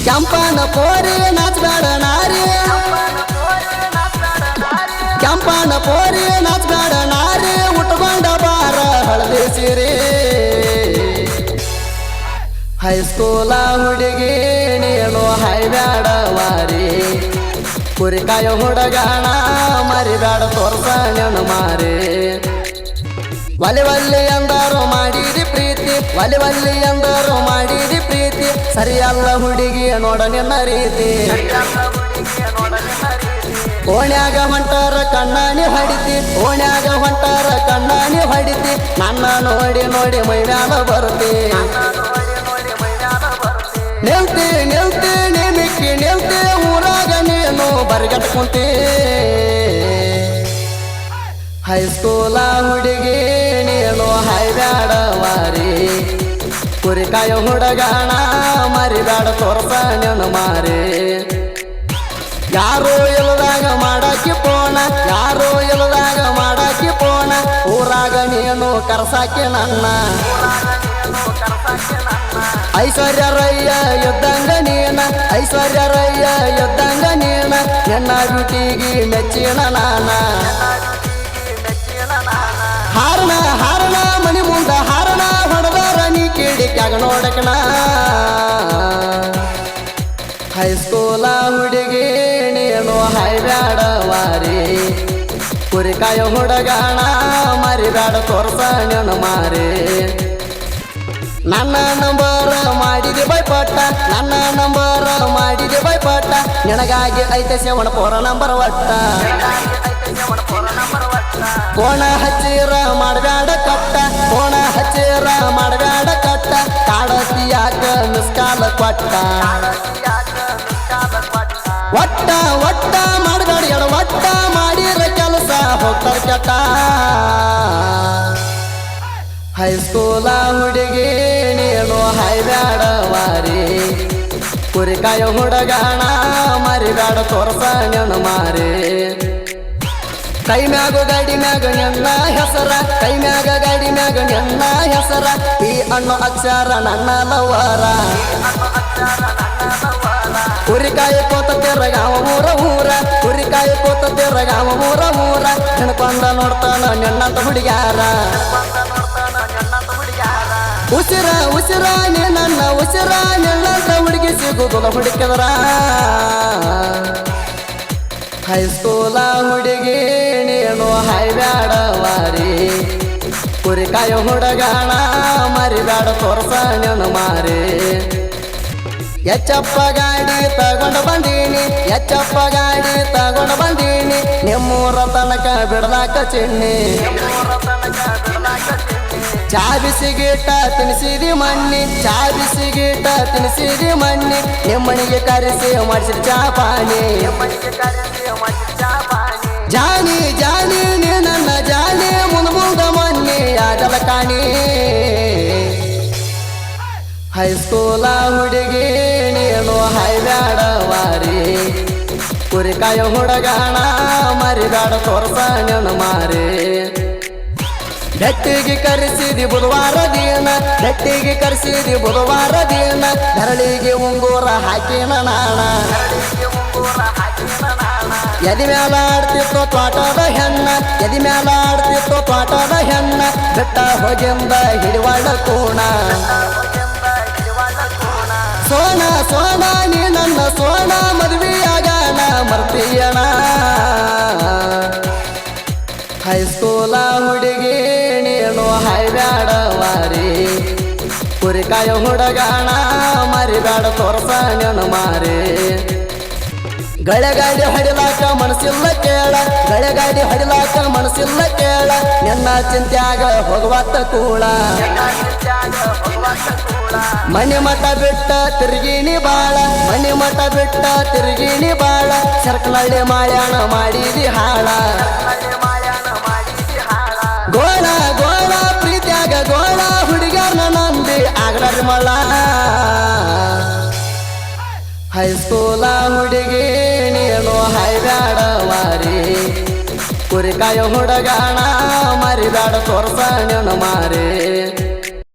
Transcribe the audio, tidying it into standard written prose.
ಕೆಂಪನ ಪೋರಿ ನಾಚಬೇಡ ನಾರಿ ಕೆಂಪನ ಪೋರಿ ನಾಚಬೇಡ ನಾರಿ ಉಟ್ಕೊಂಡ ಬಾರ ಹಳದಿ ಸೀರೆ ಹೈಸ್ಕೂಲ ಹುಡುಗಿ ನೀನು ಹೈಬ್ಯಾಡ ವಾರಿ ಕುರಿಕಾಯ ಹುಡುಗಾಣ ಮರಿಬೇಡ ತೋರ್ಸ ನೆನು ಮಾರಿ ಒಲಿ ಒಲ್ಲಿ ಎಂದರು ಮಾಡಿದಿ ಪ್ರೀತಿ ಒಲಿ ಒಲ್ಲಿ ಎಂದರು ಮಾಡಿದಿ ಪ್ರೀತಿ ಸರಿಯಲ್ಲ ಹುಡುಗಿ ನೋಡ ನಿನ್ನ ರೀತಿ ಓಣ್ಯಾಗ ಹೊಂಟಾರ ಕಣ್ಣಾನಿ ಹೊಡಿತಿ ಓಣ್ಯಾಗ ಹೊಂಟಾರ ಕಣ್ಣಾನಿ ಹೊಡಿತಿ ನನ್ನ ನೋಡಿ ನೋಡಿ ಮೈಮ್ಯಾಲ ಬರುತ್ತಿ ನಿಲ್ತಿ ನಿಲ್ತಿ ನೇಮಿಕ್ಕಿ ನಿಲ್ತಿ ಊರಾಗ ನೀನು ಬರಿಗಟ್ ಕುಂತಿ ಹೈಸ್ಕೂಲ ಹುಡುಗಿ ನೀನು ಹೈಬ್ಯಾಡ ವಾರಿ ಕುರಿಕಾಯ ಹುಡುಗಾಣ ಮರಿಬೇಡ ತೋರ್ಸ ನೆನು ಮಾರಿ ಯಾರೋ ಇಲ್ಲದಾಗ ಮಾಡಾಕಿ ಪೋಣ ಯಾರೋ ಇಲ್ಲದಾಗ ಮಾಡಾಕಿ ಪೋಣ ಊರಾಗ ನೀನು ಕರ್ಸಾಕಿ ನನ್ನ ಐಶ್ವರ್ಯ ರಯ್ಯ ಯುದ್ಧಂಗ ನೀನ ಐಶ್ವರ್ಯ ರಯ್ಯ ಯುದ್ಧಂಗ ನೀನ ನಿನ್ನ ಬ್ಯೂಟಿಗೆ ಮೆಚ್ಚಿನ ನಾನ ಹಾರಣ ಹಾರಣ ಮನಿ ಮುಂದ ಹಾರಣ ಹೊಡೆದಾರ ನೀ ಕಿಡಿಕ್ಯಾಗ ನೋಡಕಣ ಹೈಸ್ಕೂಲ ಹುಡುಗಿ ನೀನು ಹೈಬ್ಯಾಡ ವಾರಿ ಕುರಿಕಾಯ ಹುಡುಗಾಣ ಮರಿಬೇಡ ತೋರ್ಸ ನೆನು ಮಾರಿ ನನ್ನ ನಂಬರ್ ಮಾಡಿದೆ ಬೈಪಟ್ಟ ನನ್ನ ನಂಬರ್ ಮಾಡಿದೆ ಬೈಪಟ್ಟ ನಿನಗಾಗಿ ಐತೆ ಸೇವಣ ಪೋರ ನಂಬರ್ ಒಟ್ಟ ಕೋಣ ಹಚ್ಚಿರ ಮಾಡಬೇಡ ಕಟ್ಟ ಕೋಣ ಹಚ್ಚಿರ ಮಾಡಬೇಡ ಕಟ್ಟ ಕಾಡತಿ ಯಾಕ ಮಿಸ್ಕಾಲ ಕೊಟ್ಟ ಒಟ್ಟ ಒಟ್ಟ ಮಾಡಬೇಡ ಎಡ ಒಟ್ಟ ಮಾಡಿರ ಕೆಲಸ ಹೋಗ್ತಾರ ಕೆಟ್ಟ ಹೈಸ್ಕೂಲ ಹುಡುಗಿ ನೀನು ಹೈಬ್ಯಾಡ ವಾರಿ ಕುರಿಕಾಯ ಹುಡುಗಾಣ ಮರಿಬೇಡ ತೋರ್ಸ ನೆನು ಮಾರಿ ಕೈ ಮ್ಯಾಗ ಗಾಡಿ ಮ್ಯಾಗ ನಿನ್ನ ಹೆಸರ ಕೈ ಮ್ಯಾಗ ಗಾಡಿ ಮ್ಯಾಗ ನಿನ್ನ ಹೆಸರ ಈ ಅನ್ನೋ ಅಕ್ಷರ ನನ್ನ ಲವರ ಕುರಿಕಾಯ ಕೋತ ತೆರಗಾವ ಊರ ಊರ ಕುರಿಕಾಯ ಕೋತ ತೆರಗಾವ ಊರ ಊರ ನೆನಕೊಂಡ ನೋಡ್ತಾನ ನಿನ್ನಂತ ಹುಡುಗ್ಯಾರ ಉಸಿರ ಉಸಿರ ನೀ ನನ್ನ ಉಸಿರ ನಿನ್ನಂತ ಹುಡುಗಿ ಸಿಗುದಿಲ್ಲ ಹುಡುಕಿದ್ರ ಹೈಸ್ಕೂಲ ಹುಡುಗಿ ನೀನು ಹೈಬ್ಯಾಡ ವಾರಿ ಕುರಿಕಾಯ ಹುಡುಗಾಣ ಮರಿಬೇಡ ತೋರ್ಸ ನೆನು ಮಾರಿ ಎಚ್ಚಪ್ಪ ಗಾಡಿ ತಗೊಂಡು ಬಂದೀನಿ ಎಚ್ಚಪ್ಪ ಗಾಡಿ ತಗೊಂಡು ಬಂದೀನಿ ನಿಮ್ಮೂರ ತನಕ ಬಿಡಲಾಕ ಚಿನ್ನಿ ಚಾ ಬಿಸಿಗೀಟ ತಿನ್ಸಿದಿ ಮಣ್ಣಿ ಚಾ ಬಿಸಿಗೀಟ ತಿನ್ಸಿದಿ ಮಣ್ಣಿ ನಿಮ್ಮನಿಗೆ ಕರೆಸಿ ಮಾಡಿಸಿದ ಚಾ ಪಾನಿ ಜಾನಿ ಜಾನಿ ನೀ ನನ್ನ ಜಾನಿ ಮುಂದ ಮುಂದ ಮಣ್ಣಿ ಆಗಲ ಕಾಣಿ ಹೈಸ್ಕೂಲ ಹುಡುಗಿ ನೀನು ಹೈಬ್ಯಾಡ ವಾರಿ ಕುರಿಕಾಯ ಹುಡುಗಾಣ ಮರಿಬೇಡ ತೋರ್ಸ ನೆನು ಮಾರಿ ಗಟ್ಟಿಗೆ ಕರೆಸಿದಿ ಬುಧವಾರ ದಿನ ಗಟ್ಟಿಗೆ ಕರೆಸಿದಿ ಬುಧವಾರ ದಿನ ಧರಳಿಗೆ ಉಂಗೂರ ಹಾಕಿನ ನಾಣ ಎದಿ ಮ್ಯಾಲ ಆಡ್ತಿತ್ತು ತೋಟದ ಹೆಣ್ಣ ಎದಿ ಮ್ಯಾಲ ಆಡ್ತಿತ್ತು ತೋಟದ ಹೆಣ್ಣ ಬೆಟ್ಟ ಹೋಗಿಂದ ಹಿಡಿವಾಳ ಕೋಣ ಸೋಣ ಸೋಣ ನೀ ನನ್ನ ಸೋಣ ಮದುವೆಯಾಗಣ ಮರ್ತೀಯಣ ಹೈಸ್ಕೂಲ ಹುಡುಗಿ ನೀನು ಹೈಬ್ಯಾಡ ವಾರಿ ಕುರಿಕಾಯ ಹುಡುಗಾಣ ಮರಿಬೇಡ ತೋರ್ಸ ನೆನು ಮಾರಿ ಗಳೆಗಾಡಿ ಹೊಡಿಲಾಕ ಮನಸ್ಸಿಲ್ಲ ಕೇಳ ಗಳೆಗಾಡಿ ಹೊಡಿಲಾಕ ಮನಸ್ಸಿಲ್ಲ ಕೇಳ ನಿನ್ನ ಚಿಂತ್ಯಾಗ ಹೋಗುವತ್ತ ಕೂಳ ಮನೆ ಮಠ ಬಿಟ್ಟ ತಿರುಗಿನಿ ಬಾಳ ಮನೆ ಮಠ ಬಿಟ್ಟ ತಿರುಗಿನಿ ಬಾಳ ಸರ್ಕನಳ್ಳಿ ಮಾಳ್ಯಾಣ ಮಾಡಿದಿ ಹಾಳ ಗೋಳ ಗೋಳ ಪ್ರೀತ್ಯಾಗ ಗೋಳ ಹುಡುಗ್ಯಾರನ ನಂಬಿ ಆಗ್ಲಾರಿ ಮಳ ಹೈಸ್ಕೂಲ ಹುಡುಗಿ ನೀನು ಹೈಬ್ಯಾಡ ವಾರಿ ಕುರಿಕಾಯ ಹುಡುಗಾಣ ಮರಿಬೇಡ ತೋರ್ಸ ನೆನು ಮಾರಿ